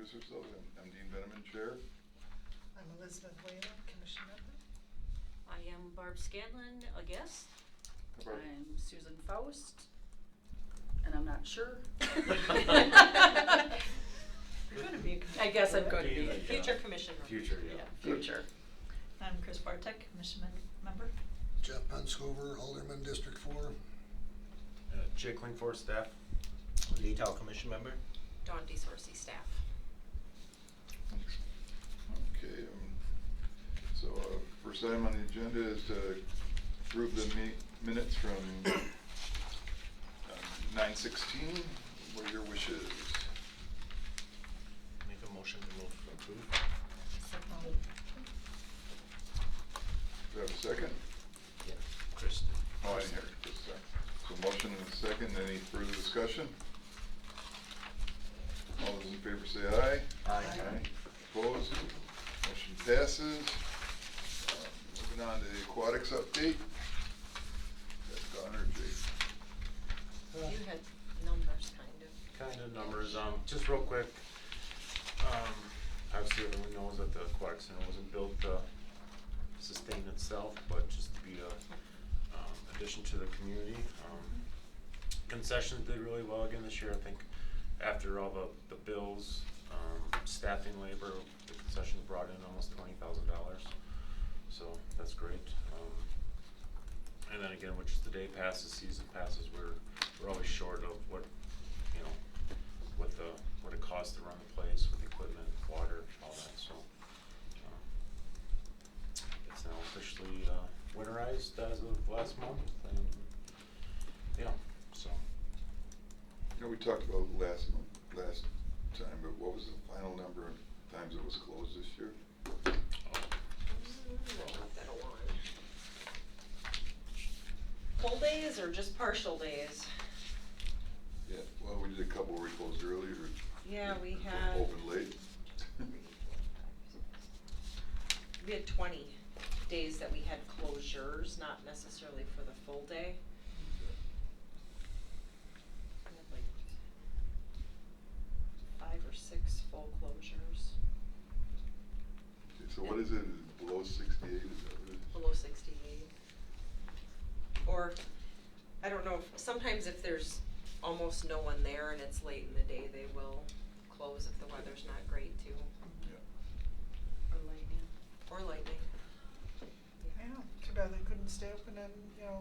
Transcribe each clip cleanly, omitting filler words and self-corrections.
introduce ourselves. I'm Dean Veneman, Chair. I'm Elizabeth Whalen, Commission member. I am Barb Scanlon, a guest. Barb. I'm Susan Faust, and I'm not sure. You're gonna be a commission I guess I'm member, going to be. right? Future commission member. Future, yeah. Future. I'm Chris Bartek, Commission member. Jeff Penscover, Alderman, District 4. Jake Klingford, staff. Lee Tao, commission member. Dawn DeSorcy, staff. Okay, so first item on the agenda is to approve the minutes from 9/16. What are your wishes? Make a motion to move to approve. Do I have a second? Yeah. Kristen. Oh, I didn't hear it. Just a second. So motion and a second. Any further discussion? All those in favor say aye. Aye. Opposed? Motion passes. Moving on to the aquatics update. That's Don or Jake? You had numbers, kind of. Kind of numbers, just real quick. Obviously everyone knows that the aquatic center wasn't built to sustain itself, but just to be a addition to the community. Concessions did really well again this year. I think after all the bills, staffing, labor, the concessions brought in almost $20,000. So that's great. And then again, which is the day passes, season passes, we're always short of what it costs to run the place with equipment, water, all that. So it's now officially winterized as of last month, and yeah. So You know, we talked about last time, but what was the final number of times it was closed this year? Full days or just partial days? Yeah, well, we did a couple where we closed early or. Yeah, we or had. Open late. We had 20 days that we had closures, not necessarily for the full day. We had like 5 or 6 full closures. Okay, so what is it, below 68, is that what it is? Below 68. Or, I don't know, sometimes if there's almost no one there and it's late in the day, they will close if the weather's not great too. Yeah. Or lightning. Or lightning. Yeah, too bad they couldn't stay open in,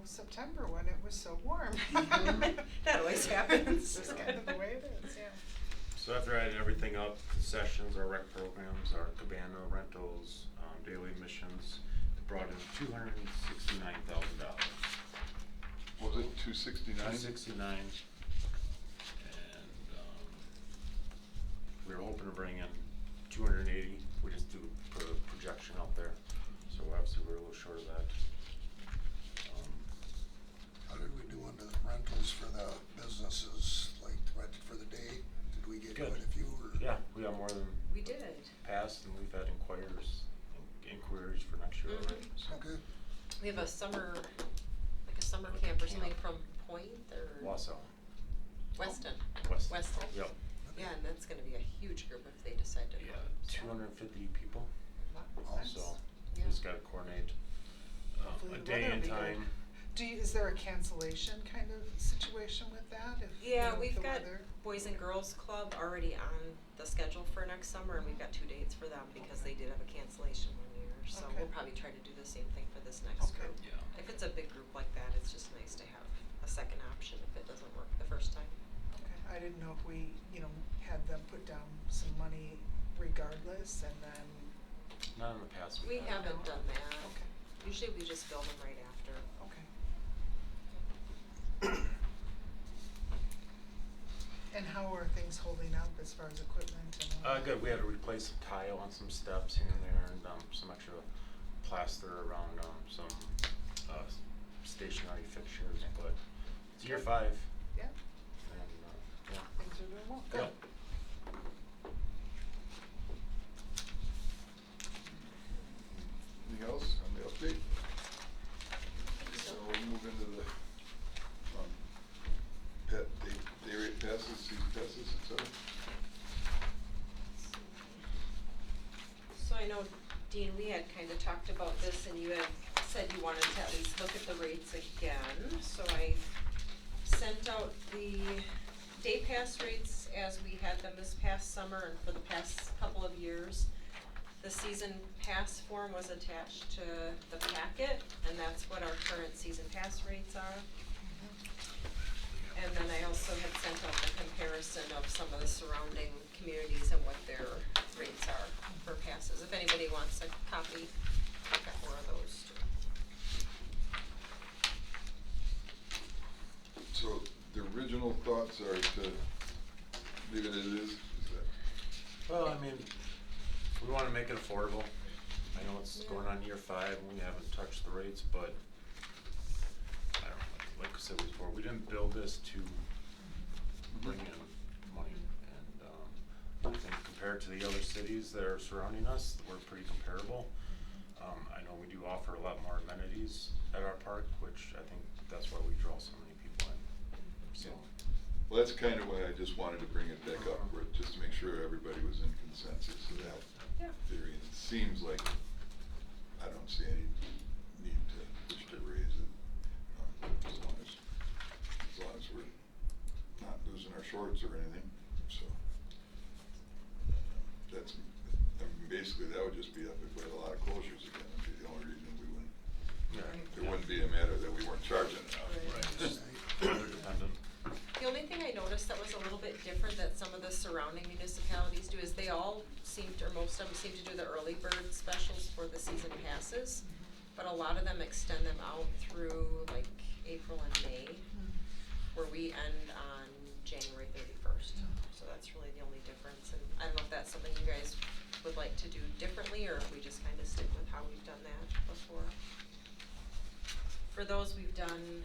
September when it was so warm. That always happens. It's kind of the way it is, yeah. So after adding everything up, concessions, our rec programs, our cabana rentals, daily admissions, it brought in $269,000. What was it, 269? 269, and we were hoping to bring in 280. We just put a projection out there, so obviously we're a little short of that. How did we do on the rentals for the businesses, like rented for the day? Did we get Good. quite a few or? Yeah, we got more than We did. passed, and we've had inquiries for next year already. So. Okay. We have a summer camp or something from Point or Wausau. Weston. Weston. Yep. Yeah, and that's gonna be a huge group if they decide to Yeah, come. 250 people. Nice. So Yeah. we just gotta coordinate Hopefully a the day weather and will be good. time. Is there a cancellation kind of situation with that? If, Yeah, if we've the got weather- Boys and Girls Club already on the schedule for next summer, and we've got 2 dates for them because they did have a cancellation one year. So Okay. we'll probably try to do the same thing for this next Okay. group. Yeah. If it's a big group like that, it's just nice to have a second option if it doesn't work the first time. Okay, I didn't know if we, had them put down some money regardless and then, Not in the past. We had. haven't done that. okay, Usually we just bill them right after. okay. And how are things holding up as far as equipment and all that? Good. We had to replace some tile on some steps here and there, and some extra plaster around some stationary fixtures. But it's year 5, Yeah, and yeah. things are doing well, good. Yep. Anything else on the update? So we'll move into the day rate passes, season passes, etc. Dean, we had kind of talked about this and you had said you wanted to at least look at the rates again. So I sent out the day pass rates as we had them this past summer and for the past couple of years. The season pass form was attached to the packet, and that's what our current season pass rates are. And then I also had sent out the comparison of some of the surrounding communities and what their rates are for passes. If anybody wants a copy, I've got more of those too. So the original thoughts are to leave it as is? Is that? Well, I mean, we wanna make it affordable. I know it's going on year 5 and we haven't touched the rates, but I don't know, like I said before, we didn't build this to bring in money. And, I think compared to the other cities that are surrounding us, we're pretty comparable. I know we do offer a lot more amenities at our park, which I think that's why we draw so many people in, so. Well, that's kind of why I just wanted to bring it back up, just to make sure everybody was in consensus of that theory. And it seems like I don't see any need to push to raise it, as long as we're not losing our shorts or anything. So that's, I mean, basically that would just be up if we had a lot of closures again. That'd be the only reason we wouldn't. It wouldn't be a matter that we weren't charging enough. Just weather dependent. The only thing I noticed that was a little bit different that some of the surrounding municipalities do is they all seem to, or most of them seem to do the early bird specials for the season passes. But a lot of them extend them out through like April and May, where we end on January 31st. So that's really the only difference. And I don't know if that's something you guys would like to do differently or if we just kind of stick with how we've done that before. For those we've done,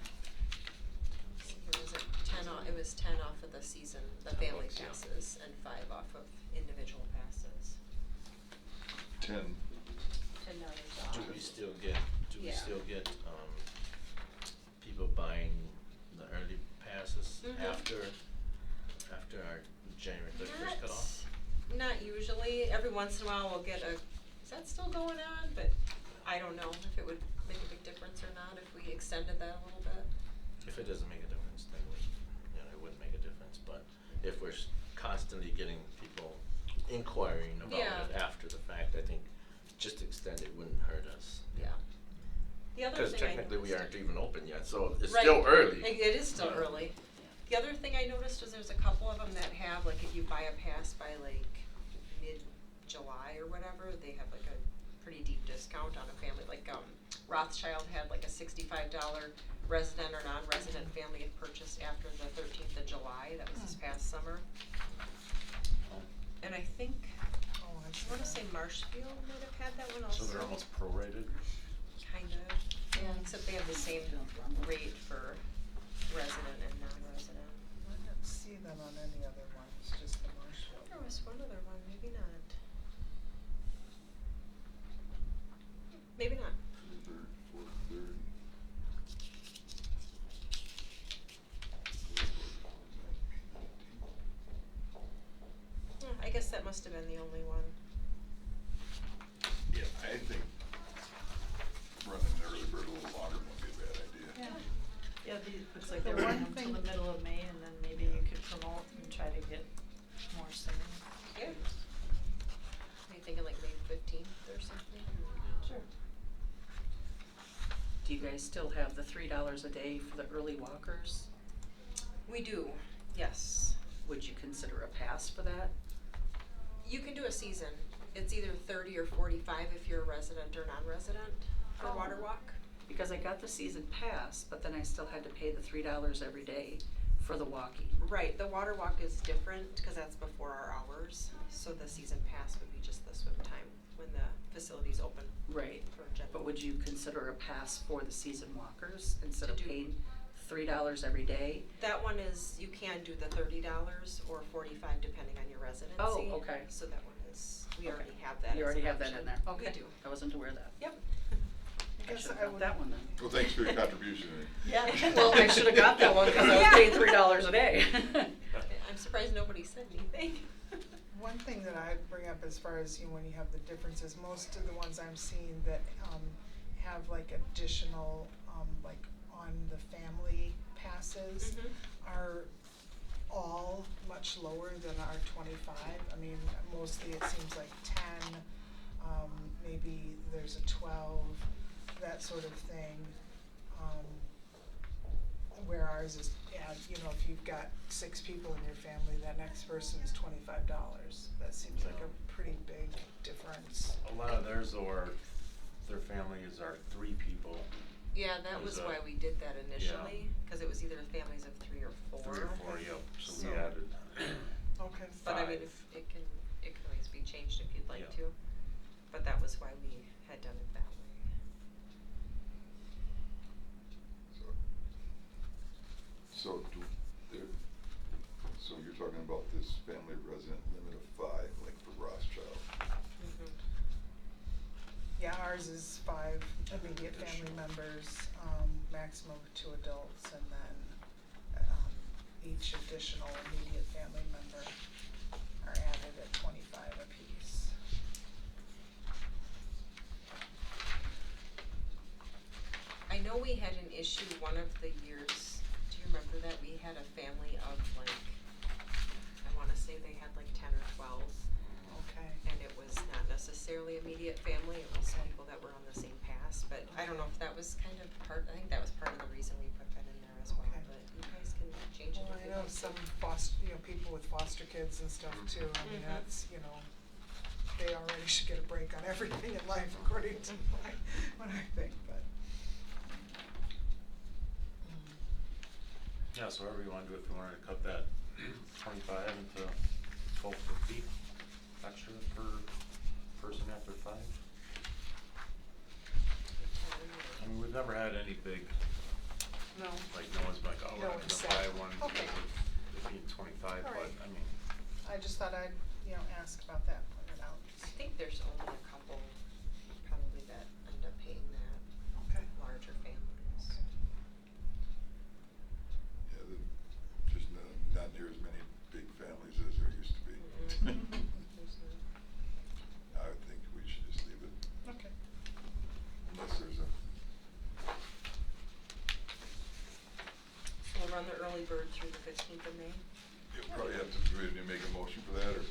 let's see, here was it 10 off, it was 10 off of the season, the family $10, yeah. passes, and 5 off of individual passes. 10. $10 Do off. we still Yeah. get, people buying the early passes Mhm. after our January 31st cutoff? Not usually. Every once in a while we'll get a, is that still going on? But I don't know if it would make a big difference or not if we extended that a little bit. If it doesn't make a difference, then it wouldn't make a difference, but if we're constantly getting people inquiring about Yeah. it after the fact, I think just extend it wouldn't hurt us. Yeah. The other Cause thing I technically we noticed- aren't even open yet, so it's Right. still early. It is still Yeah. early. The other thing I noticed was there's a couple of them that have, like, if you buy a pass by like mid-July or whatever, they have like a pretty deep discount on a family. Like Rothschild had like a $65 resident or non-resident family had purchased after the 13th of July. That was this past summer. And I think, Oh, I wanna say Marshfield might have had that one also. So they're almost prorated. Kind of, yeah, except they have the same rate for resident and non-resident. I didn't see them on any other ones, just the Marshall. There was one other one, maybe not. Maybe not. Third, fourth, third. Yeah, I guess that must have been the only one. Yeah, I think running the early bird a little longer wouldn't be a bad idea. Yeah, looks like The they're one running till thing- the middle of May, and then maybe you could promote and try to get more singing. Yeah. Are you thinking like May 15th or something? Sure. Do you guys still have the $3 a day for the early walkers? We do, yes. Would you consider a pass for that? You can do a season. It's either 30 or 45 if you're a resident or non-resident for Oh. Water Walk. Because I got the season pass, but then I still had to pay the $3 every day for the walking. Right, the Water Walk is different because that's before our hours. So the season pass would be just the swim time when the facility's open Right. for general. But would you consider a pass for the season walkers instead To of do- paying $3 every day? That one is, you can do the $30 or 45 depending on your residency. Oh, okay. So that one is, we Okay. already have that You as already an have that in option. there? We Okay. do. I wasn't aware of that. Yep. I should have got that one then. Well, thanks for your contribution. Yeah, well, I should have got that one because I was paying $3 a day. I'm surprised nobody said anything. One thing that I'd bring up as far as, you know, when you have the differences, most of the ones I'm seeing that, have like additional, like on the family passes Mhm. are all much lower than our 25. I mean, mostly it seems like 10, maybe there's a 12, that sort of thing. Where ours is, yeah, you know, if you've got 6 people in your family, that next person is $25. That seems like Yeah. a pretty big difference. A lot of theirs are, their families are 3 people. Yeah, that Was was that- why we did that initially, cause it was either families of 3 or 4. 3 or 4, yep, so we So- added. Okay. But I mean, 5. if it can always be changed if you'd like Yeah. to, but that was why we had done it that way. So do, there, so you're talking about this family resident limit of 5, like for Rothschild? Mhm. Yeah, ours is 5 immediate family Additional. members, maximum of 2 adults, and then, each additional immediate family member are added at 25 apiece. I know we had an issue one of the years, do you remember that we had a family of like, I wanna say they had like 10 or 12, Okay. and it was not necessarily immediate family, it was Okay. people that were on the same pass, but I don't know if that was kind of part, I think that was part of the reason we put that in there as well, Okay. but you guys can change it Well, if I you'd know like to. some you know, people with foster kids and stuff too, I mean, Mhm. that's, you know, they already should get a break on everything in life according to what I think, but. Yeah, so whatever you wanna do, if you wanted to cut that 25 into 1250 extra per person after 5. I mean, we've never had any big, No. like, no one's like, oh, we're No not one's gonna buy said. one Okay. because of it being 25, All but, right. I mean, I just thought I'd, you know, ask about that, point it out. I think there's only a couple probably that end up paying that, Okay. larger families. Okay. Yeah, just not near as many big families as there used to be. Mhm. There's no- I would think we should just leave it, Okay. unless there's a, So we'll run the early bird through the 15th of May? you probably have to, do we need to make a motion for that, or?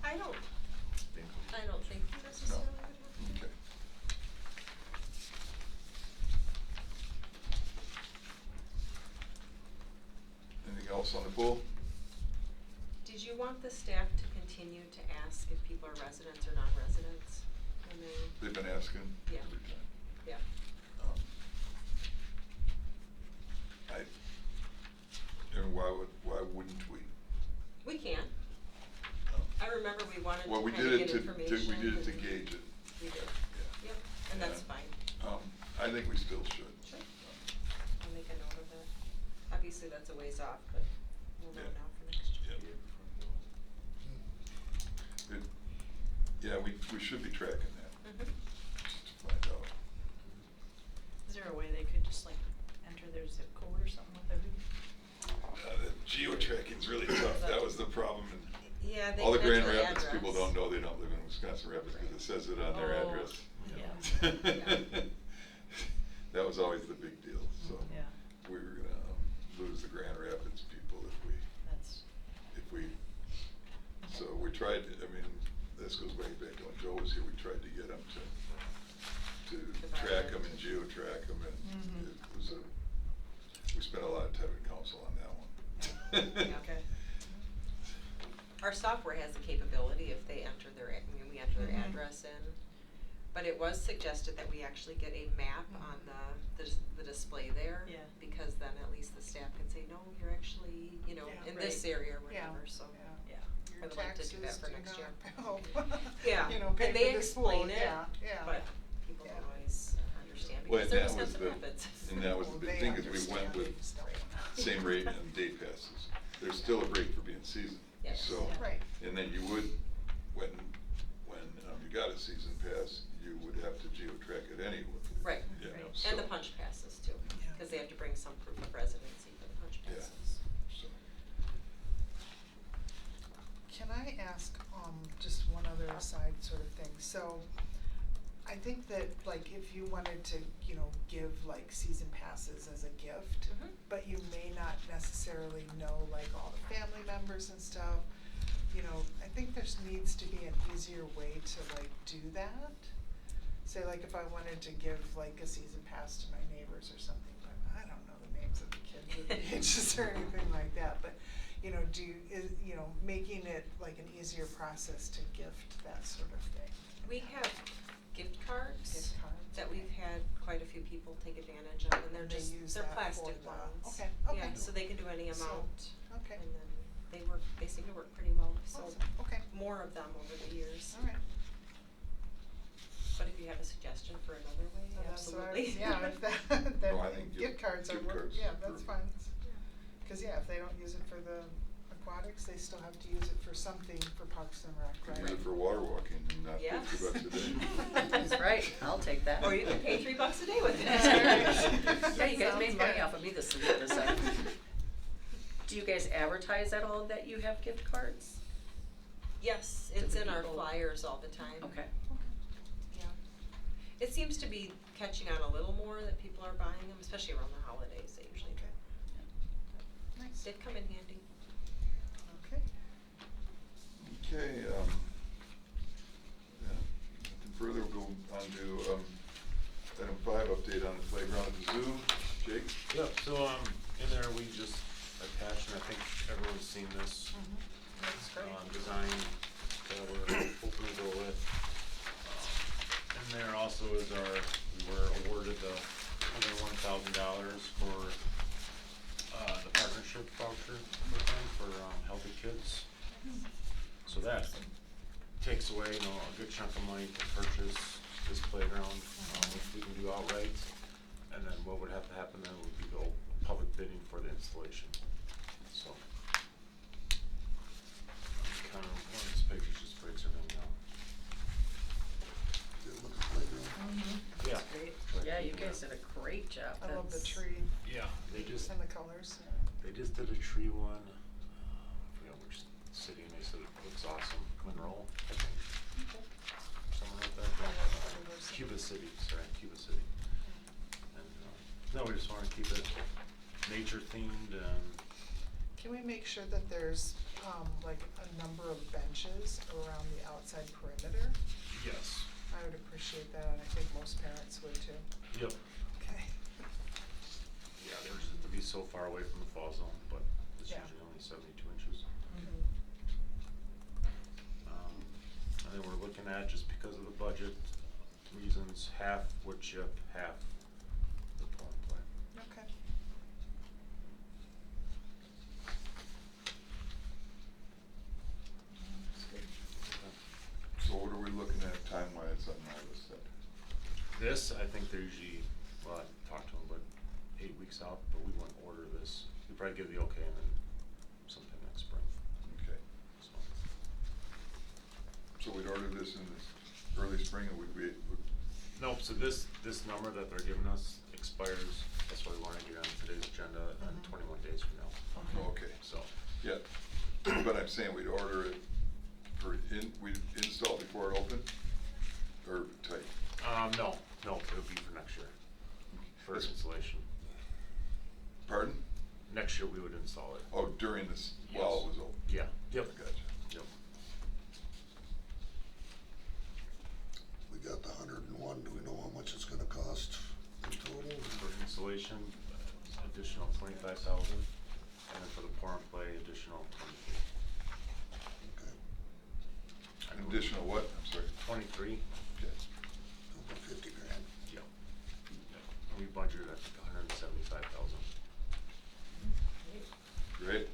I don't think you necessarily would have to. Okay. Anything else on the pool? Did you want the staff to continue to ask if people are residents or non-residents when they, They've been asking Yeah. every time. yeah, Um, and why wouldn't we? we can. Um, I remember we wanted to Well, we kind of did get it information. we did it to and- gauge it, We did, yeah. yep, and that's Yeah. fine. I think we still should. Sure. I'll make a note of it. Obviously, that's a ways off, but we'll know Yeah. now for next year. Yeah. It, yeah, we should be tracking that, Mhm. just to find out. Is there a way they could just like enter their zip code or something with every? The geo-tracking's really tough, that was the problem, and Yeah, they all the can Grand enter the Rapids people address. don't know they don't live in Wisconsin Rapids, cause it says it on their Oh, address. yeah. That was always the big deal, so. Yeah. We were gonna lose the Grand Rapids people That's, if we, so we tried, I mean, this goes way back to when Joe was here, we tried to get them to track them and geo-track them, and Mhm. it was we spent a lot of time at council on that one. Yeah. okay. Our software has the capability if they enter their, we enter their Mhm. address in. But it was suggested that we actually get a map on the display there. Yeah. Because then at least the staff can say, no, you're actually, you know, Yeah. in this Right. area or Yeah. whatever, so. Yeah. Your I would like to do that taxes for do next year. not help. Yeah, You know, pay and they for this pool, explain it, yeah, yeah. but people Yeah. don't always understand Well, because and they're that was Wisconsin the, Rapids. and that was the Well, big they thing, cause we went understand, with we just don't. same rate on day passes. There's still a rate for being seasoned, Yes. so. Yeah. Right. And then you would, when you got a season pass, you would have to geo-track it anyway. Right, You know, Right. and the so- punch passes too, Yeah. cause they have to bring some proof of residency for the punch Yeah. passes. So, Can I ask other side sort of thing. So I think that like if you wanted to, you know, give like season passes as a gift, Mhm. but you may not necessarily know like all the family members and stuff, you know, I think there needs to be an easier way to like do that. Say like if I wanted to give like a season pass to my neighbors or something, but I don't know the names of the kids or the ages or anything like that, but you know, you know, making it like an easier process to gift that sort of thing. We have gift cards. Gift cards, That we've okay. had quite a few people take advantage of, and they're And they just, use they're that for plastic the- ones. okay, okay. Yeah, so they can do any So, amount. okay. And then they seem to work pretty well. We've sold Awesome, okay. more of them over the years. All right. But if you have a suggestion for another way, So that's what I absolutely. was- yeah, if that, No, I think gift cards are, gift cards yeah, are that's perfect. fine. Cause yeah, if they don't use it for the aquatics, they still have to use it for something for Parks and Rec, right? Use it for water walking and not Yes. $50 a day. That's right, I'll take that. Or you can pay $3 a day with it. Yeah, you guys Sounds made money good. off of me this second. Do you guys advertise at all that you have gift cards? Yes, To it's the in our people. flyers all the time. Okay. Yeah. It seems to be catching on a little more that people are buying them, especially around the holidays, they usually do. Nice. They've come in handy. Okay. Okay, yeah, nothing further, we'll go on to, item 5, update on the playground at the zoo. Jake? Yeah, so, in there, we just attached, and I think everyone's seen this, That's great. design that we're hoping to go with. In there also is we were awarded the $101,000 for, the partnership voucher with them for, Healthy Kids. So that takes away, you know, a good chunk of money to purchase this playground, which we can do outright. And then what would have to happen then would be go public bidding for the installation, so. Kind of, one of these pictures just breaks everything down. Good looking playground. Yeah. Great. Yeah, you guys did a great job. I love the That's- tree Yeah, they just and the colors. did a tree one, I forgot which city, and they said it looks awesome, Monroe, I think. Something like that. Cuba City, sorry, Cuba City. And, no, we just wanna keep it nature themed and, Can we make sure that there's, like a number of benches around the outside perimeter? yes, I would appreciate that, and I think most parents would too. yep. Okay. Yeah, they're just to be so far away from the fall zone, but it's Yeah. usually only 72 inches. Mhm. And then we're looking at, just because of the budget reasons, half wood chip, half the pour and play. Okay. That's good. So what are we looking at time-wise on all this then? This, I think they're usually, well, I talked to them, but 8 weeks out, but we wouldn't order this. We'd probably give the okay and then sometime next spring, Okay, so. so we'd order this in this early spring, and would Nope, so this number that they're giving us expires, that's why we wanted to get on today's agenda, on 21 days from now, okay, so. yeah, but I'm saying we'd order it we'd install it before it opened, or tight? No, it would be for next year, for This- installation. Pardon? Next year we would install it. Oh, during this, while it was open? Yeah, yep. Gotcha. Yep. We got the 101, do we know how much it's gonna cost in total? For installation, additional 25,000, and then for the pour and play, additional 23. Okay, I know- Additional what? I'm sorry. 23, Okay. over 50 grand. yep. We budgeted at 175,000. Great.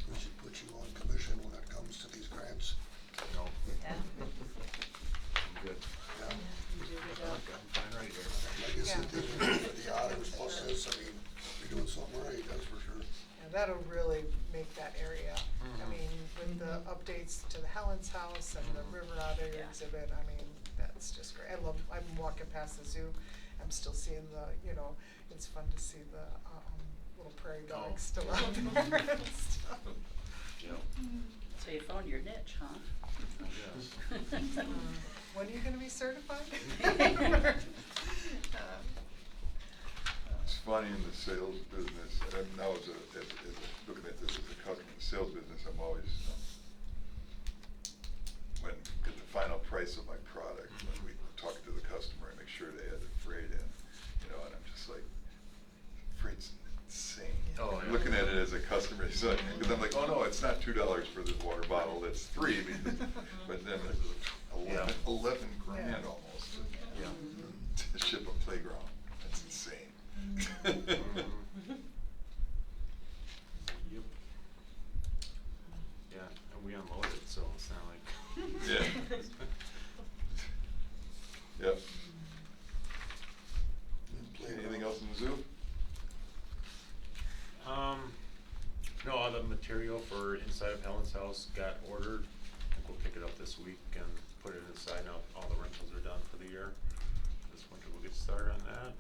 We should put you on commission when it comes to these grants. No. Yeah. I'm good. Yeah. You do a good job. I'm fine right here. Like I said, Yeah. for the auditors plus this, I mean, you're doing something right, that's for sure. Yeah, that'll really make that area, I Mhm. mean, with the updates to the Helen's House and the Mhm. River Otter Yeah. exhibit, I mean, that's just great. I'm walking past the zoo, I'm still seeing it's fun to see the, little prairie dogs Oh. still out there and stuff. Yep. So you found your niche, huh? Yes. When are you gonna be certified? It's funny in the sales business, and I'm now looking at this as a customer, in the sales business, I'm always, when get the final price of my product, when we talk to the customer and make sure they had the freight in, and I'm just like, freight's insane. Oh, yeah. Looking at it as a customer, so, cause I'm like, oh no, it's not $2 for this water bottle, it's $3, but then it's 11 grand Yeah. almost Yeah. to ship a playground, that's insane. Mhm. Yep. Yeah, and we unloaded, so it's not like. Yeah. Yep. Anything else in the zoo? No, all the material for inside of Helen's house got ordered. I think we'll pick it up this week and put it inside. Now all the rentals are done for the year. This winter we'll get started on that.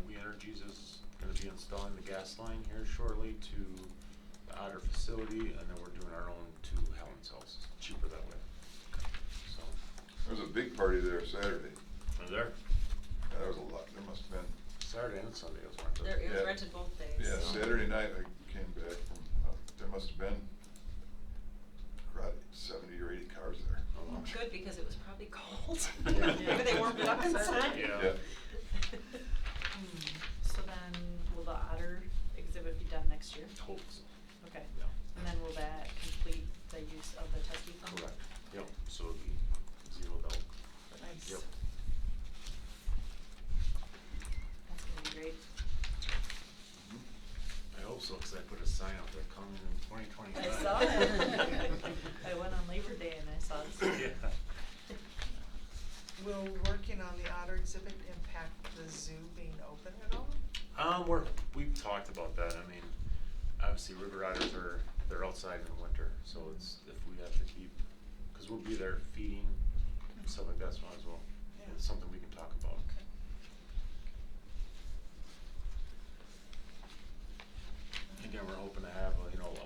We Energies is gonna be installing the gas line here shortly to the Otter facility, and then we're doing our own to Helen's house. It's cheaper that way. So, There was a big party there Saturday. are there? There was a lot, there must have been. Saturday and Sunday was rented. It was Yeah. rented both days. Yeah, So- Saturday night I came back from, there must have been, crowd, 70 or 80 cars there. Oh, wow. Good, because it was probably cold. Yeah. Maybe they warmed it up inside. Yeah. So then, will the Otter exhibit be done next year? Hope so. Okay. Yeah. And then will that complete the use of the Tuskegee fund? Correct. Yep, so it'll be zeroed out. Nice. Yep. That's gonna be great. I hope so, cause I put a sign out there coming in 2025. I saw it. I went on Labor Day and I saw this. Yeah. Will working on the otter exhibit impact the zoo being open at all? We've talked about that, I mean, obviously river otters they're outside in the winter, so it's, if we have to keep, cause we'll be there feeding, and stuff like that, so might as well, Yeah. it's something we can talk about. Again, we're hoping to have, a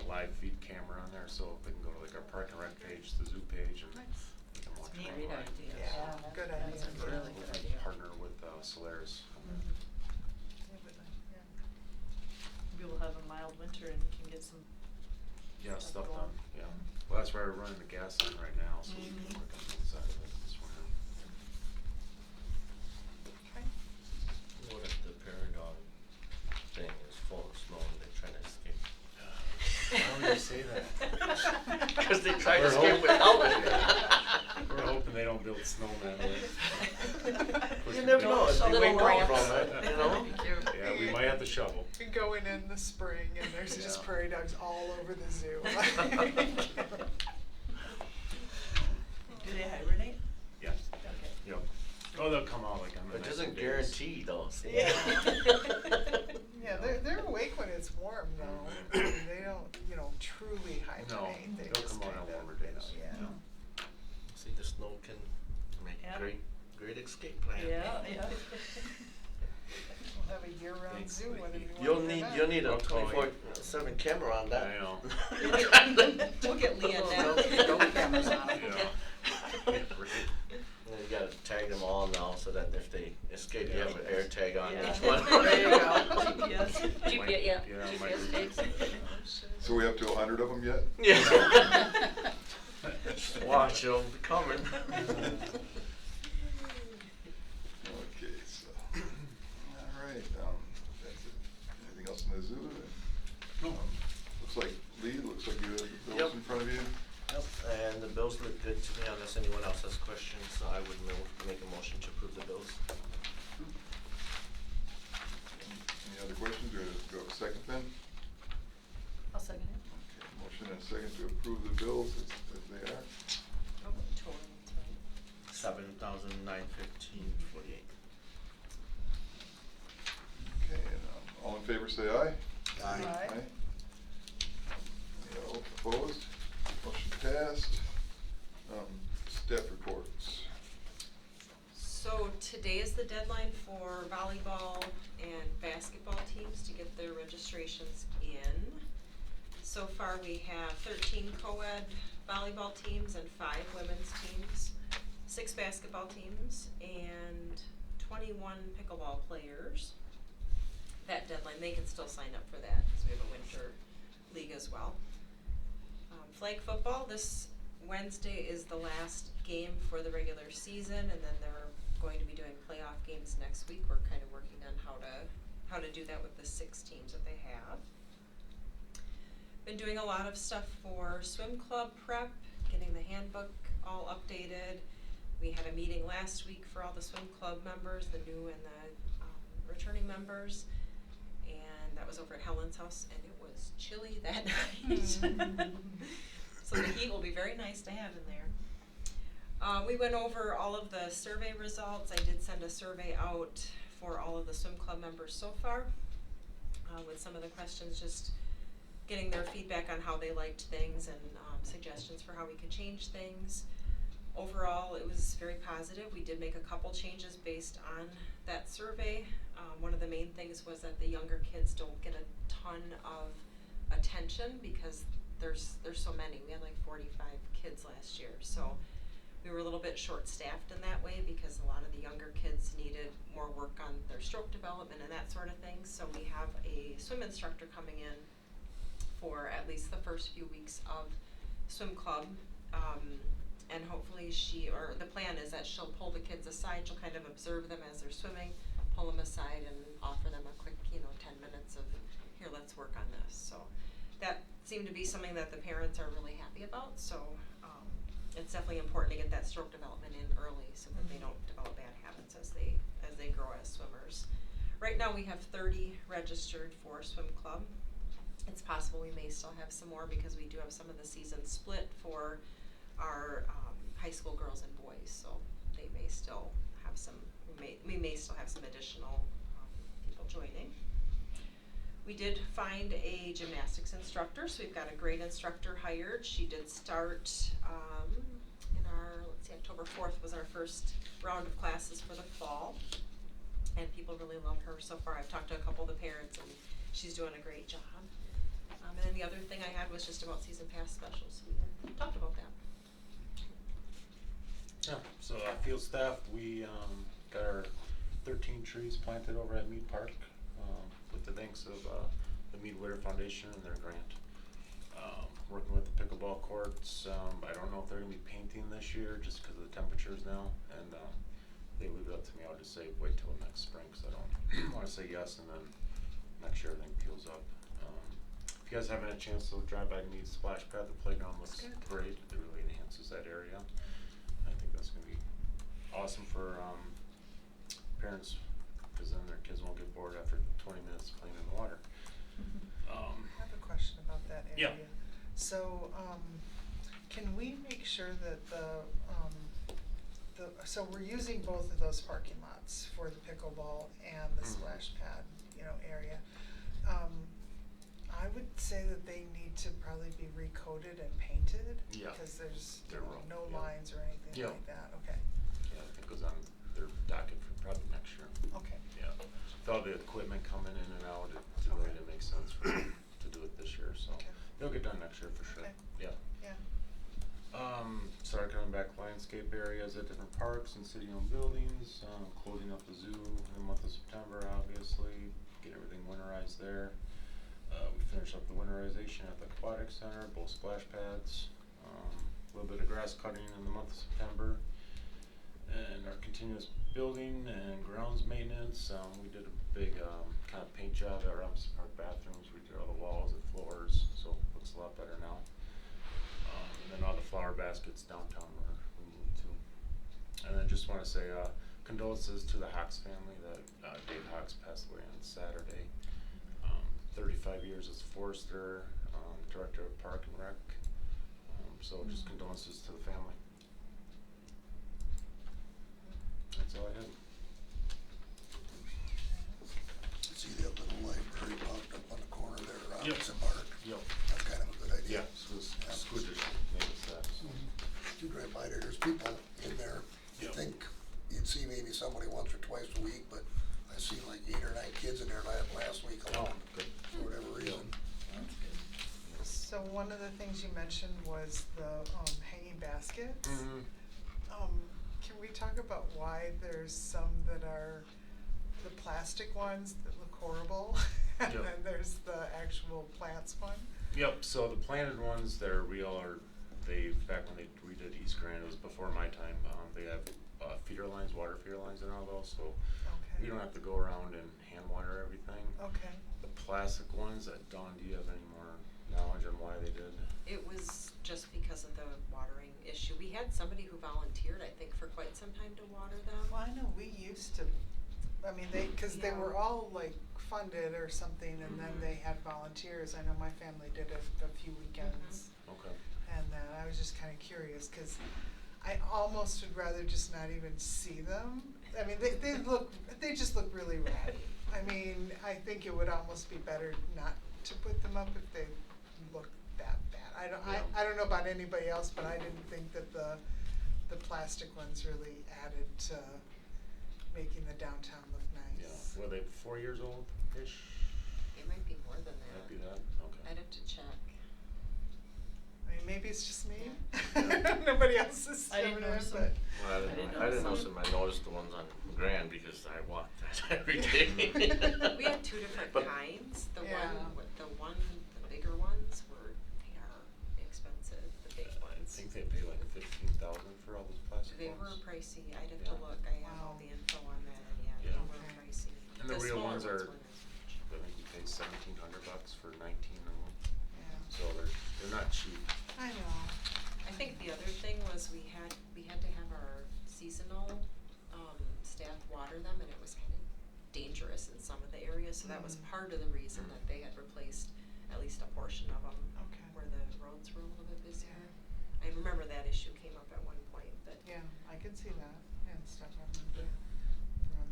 live feed camera on there, so if we can go to like our park and rec page, the zoo page, and Nice. we can watch it Great online. idea. Yeah, that- good that's idea. a really We're good gonna idea. partner with Solaris on that. Yeah, but, yeah. We will have a mild winter and can get some. Yeah, stuff going. done, yeah. Well, that's why we're running the gas line right now, so we Mhm. can work on the inside of it this winter. Okay. What if the Paragon thing is full of snow and they're trying to escape? Why would you say that? Cause they tried to We're escape hoping- without it. We're hoping they don't build snowmen with. You never know, if they Little wake up ramps. from it, you know? Yeah, we might have to shovel. You're going in the spring and there's just Yeah. prairie dogs all over the zoo. Do they hibernate? Yeah, Okay. yep. Oh, they'll come out like on the It nice doesn't days. guarantee though, see? Yeah. Yeah, they're awake when it's warm though. I mean, they don't, truly No, hibernate. They they'll just come out on kind of, warmer days. yeah. Yeah. See, the snow can make Yeah. great escape plan. Yeah. We'll have a year-round Thanks, zoo, whether you Vicky. want it or not. You'll need a I'll call you. 24/7 camera on that. I know. We'll get Leah now. Double cameras on it. Yeah. Yeah, right. And you gotta tag them all now so that if they escape, you have an air tag on Yeah. each one. There you go. GPS. GPS, yeah, Yeah, GPS might- tags. So we up to 100 of them yet? Yeah. Watch them coming. Okay, so, all right, that's it. Anything else in the zoo? No. Looks like, Lee, looks like you have the bills Yep. in front of you. Yep, and the bills look good to me unless anyone else has questions, so I would make a motion to approve the bills. Any other questions, or do I have a second then? I'll second it. Okay, motion and a second to approve the bills as they are. Total, sorry. $7,915.48. Okay, and all in favor say aye. Aye. Any opposed? Motion passed. Staff reports. So today is the deadline for volleyball and basketball teams to get their registrations in. So far, we have 13 co-ed volleyball teams and 5 women's teams, 6 basketball teams, and 21 pickleball players. That deadline, they can still sign up for that, because we have a winter league as well. Flag football, this Wednesday is the last game for the regular season, and then they're going to be doing playoff games next week. We're kind of working on how to do that with the 6 teams that they have. Been doing a lot of stuff for swim club prep, getting the handbook all updated. We had a meeting last week for all the swim club members, the new and the returning members, and that was over at Helen's house, and it was chilly that night. So the heat will be very nice to have in there. We went over all of the survey results. I did send a survey out for all of the swim club members so far, with some of the questions, just getting their feedback on how they liked things and suggestions for how we could change things. Overall, it was very positive. We did make a couple changes based on that survey. One of the main things was that the younger kids don't get a ton of attention because there's so many. We had like 45 kids last year, so we were a little bit short-staffed in that way because a lot of the younger kids needed more work on their stroke development and that sort of thing. So we have a swim instructor coming in for at least the first few weeks of swim club, and hopefully the plan is that she'll pull the kids aside. She'll kind of observe them as they're swimming, pull them aside, and offer them a quick 10 minutes of, here, let's work on this. So that seemed to be something that the parents are really happy about. So it's definitely important to get that stroke development in early so that they don't develop bad habits as they grow as swimmers. Right now we have 30 registered for swim club. It's possible we may still have some more because we do have some of the season split for our high school girls and boys, so they may still have some, we may still have some additional people joining. We did find a gymnastics instructor, so we've got a great instructor hired. She did start in our, October 4th was our first round of classes for the fall, and people really love her so far. I've talked to a couple of the parents, and she's doing a great job. And then the other thing I had was just about season pass specials. We talked about that. Yeah, so field staff, we got our 13 trees planted over at Mead Park with the thanks of the Mead Witter Foundation and their grant. Working with the pickleball courts, I don't know if they're going to be painting this year just because of the temperatures now, and they leave it up to me. I'll just say wait till next spring because I don't want to say yes and then next year everything peels up. If you guys haven't had a chance to drive by Mead Splash Pad, the playground looks great. It really enhances that area. I think that's going to be awesome for parents because then their kids won't get bored after 20 minutes playing in the water. I have a question about that area. Yeah. So, can we make sure that so we're using both of those parking lots for the pickleball and the splash pad, area. I would say that they need to probably be recoated and painted. Yeah. Because there's no Yeah. lines or anything Yeah. like that. Okay. Yeah, I think it goes on their docket for probably next year. Okay. Yeah, with all the equipment coming in and out, it really didn't make sense for them to do it this year, so Okay. they'll get done next year for sure. Okay. Yeah. Yeah. Started coming back landscape areas at different parks and city-owned buildings, closing up the zoo in the month of September, obviously, get everything winterized there. We finished up the winterization at the aquatic center, both splash pads, a little bit of grass cutting in the month of September. And our continuous building and grounds maintenance, we did a big kind of paint job at our Robinson Park bathrooms. We did all the walls and floors, so it looks a lot better now. And then all the flower baskets downtown we moved to. And then just want to say condolences to the Hawks family that Dave Hawks passed away on Saturday. 35 years as forester, director of Park and Rec. So just condolences to the family. That's all I had. See that little library popped up on the corner there around Yep. Robinson Park? Yep. That's kind of a good idea. Yeah, so the school district made us that, so. You drive by there, there's people in there. You Yep. think you'd see maybe somebody once or twice a week, but I see like 8 or 9 kids in there last week alone. Good. For whatever reason. So one one of the things you mentioned was the, hanging baskets. Can we talk about why there's some that are the plastic ones that look horrible? And Yep. then there's the actual plants one? Yep, so the planted ones that are real are, back when they redid East Grand, it was before my time, they have, feeder lines, water feeder lines and all those, so Okay. we don't have to go around and hand water everything. Okay. The plastic ones, Dawn, do you have any more knowledge on why they did? It was just because of the watering issue. We had somebody who volunteered, I think, for quite some time to water them. Well, I know we used to, I mean, cause they Yeah. were all like funded or something, and then Mhm. they had volunteers. I know my family did it a few weekends. Okay. And I was just kinda curious, cause I almost would rather just not even see them. I mean, they just look really ratty. I mean, I think it would almost be better not to put them up if they look that bad. I don't know about anybody else, but I didn't think that the plastic ones really added to making the downtown look Yeah, nice. were they 4 years old-ish? It might be more than that. Might be that, okay. I'd have to check. I mean, maybe it's just me. Yeah. Nobody else is I didn't doing it, notice but. them. Well, I didn't notice them, I noticed the ones on Grand because I walked that every day. We had two different But- kinds. The Yeah. the bigger ones they are expensive, the big I ones. think they pay like 15,000 for all those plastic They ones. were pricey. I'd have to Yeah. look. I have all Wow. the info on that, and yeah, Yeah. they were Okay. pricey. And the real smaller ones are, weren't as much. I think we paid $1,700 for 19 of them, Yeah. so they're not cheap. I know. I think the other thing was we had to have our seasonal staff water them, and it was kind of dangerous in some of the areas, so that was Mm. part of the reason that they had replaced at least a portion of them. Okay. Where the roads were a little bit busier. I remember that issue came up at one point, but. Yeah, I could see that and stuff, I remember.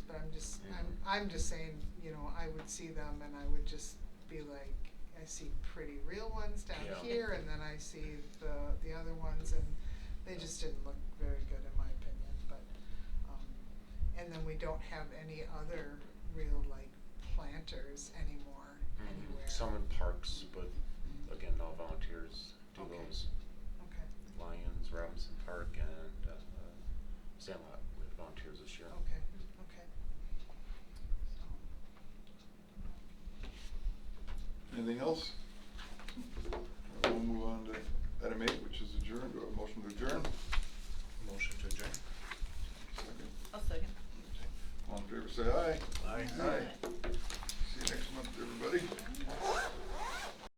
But Yeah. I'm just saying, you know, I would see them and I would just be like, I see pretty real ones down Yeah. here, and then I see the other ones, and they just didn't look very good in my opinion, but, and then we don't have any other real like planters anymore anywhere. Some in parks, but again, all volunteers do Okay. those. Okay, Lions, Robinson Park, and Sandlot with volunteers this year. okay, okay. Anything else? We'll move on to item 8, which is adjourned. Do I have a motion to adjourn? Motion to adjourn. Second. I'll second. All in favor, say aye. Aye. Aye.